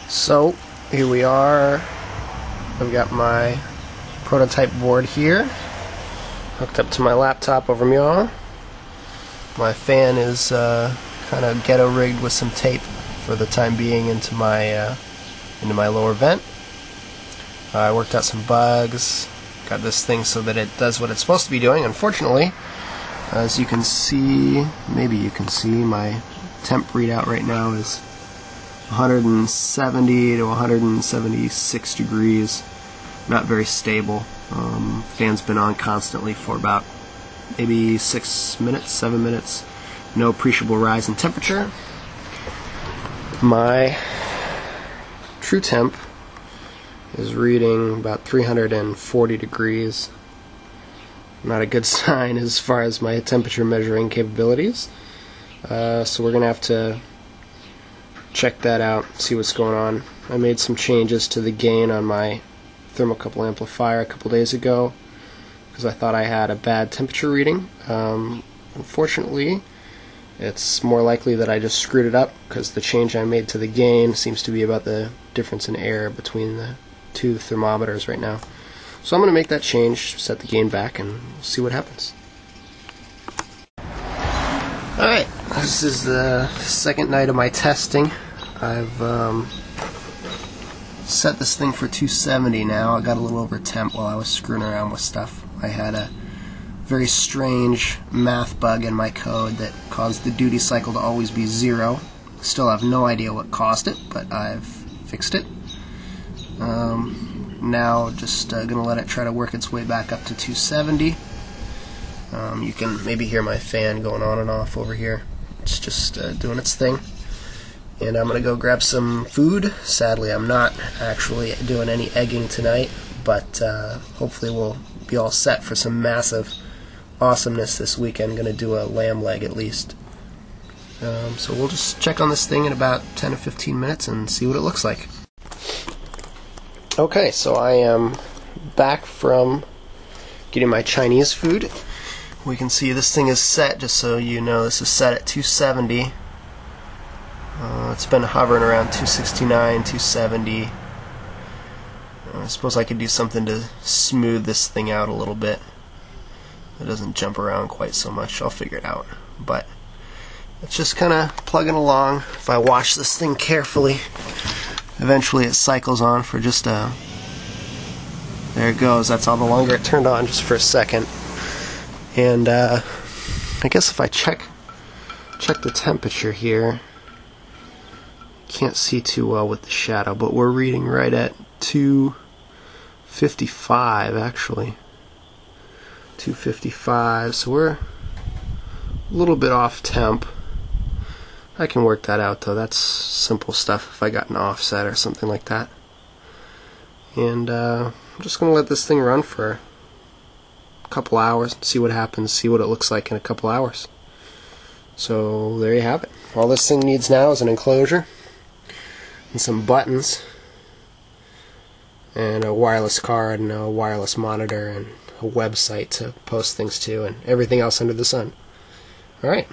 So here we are. I've got my prototype board here hooked up to my laptop over me. My fan is kind of ghetto rigged with some tape for the time being into my lower vent. I worked out some bugs, got this thing so that it does what it's supposed to be doing. Unfortunately, as you can see, maybe you can see, my temp readout right now is 170 to 176 degrees. Not very stable. Fan's been on constantly for about maybe 6 minutes, 7 minutes. No appreciable rise in temperature. My true temp is reading about 340 degrees. Not a good sign as far as my temperature measuring capabilities. So we're going to have to check that out, see what's going on. I made some changes to the gain on my thermocouple amplifier a couple days ago because I thought I had a bad temperature reading. Unfortunately, it's more likely that I just screwed it up because the change I made to the gain seems to be about the difference in air between the two thermometers right now. So I'm going to make that change, set the gain back, and see what happens. Alright, this is the second night of my testing. I've set this thing for 270 now. I got a little over temp while I was screwing around with stuff. I had a very strange math bug in my code that caused the duty cycle to always be 0. Still have no idea what caused it, but I've fixed it. Now just going to let it try to work its way back up to 270. You can maybe hear my fan going on and off over here. It's just doing its thing. And I'm going to go grab some food. Sadly, I'm not actually doing any egging tonight, but hopefully we'll be all set for some massive awesomeness this weekend. Going to do a lamb leg at least. So we'll just check on this thing in about 10 to 15 minutes and see what it looks like. Okay, so I am back from getting my Chinese food. We can see this thing is set, just so you know, this is set at 270. It's been hovering around 269, 270. I suppose I could do something to smooth this thing out a little bit. It doesn't jump around quite so much. I'll figure it out. But it's just kind of plugging along. If I watch this thing carefully, eventually it cycles on for just a... There it goes. That's all the longer it turned on, just for a second. And I guess if I check the temperature here, can't see too well with the shadow, but we're reading right at 255 actually. 255, so we're a little bit off temp. I can work that out though. That's simple stuff if I got an offset or something like that. And I'm just going to let this thing run for a couple hours and see what happens, see what it looks like in a couple hours. So there you have it. All this thing needs now is an enclosure and some buttons and a wireless card and a wireless monitor and a website to post things to and everything else under the sun. Alright.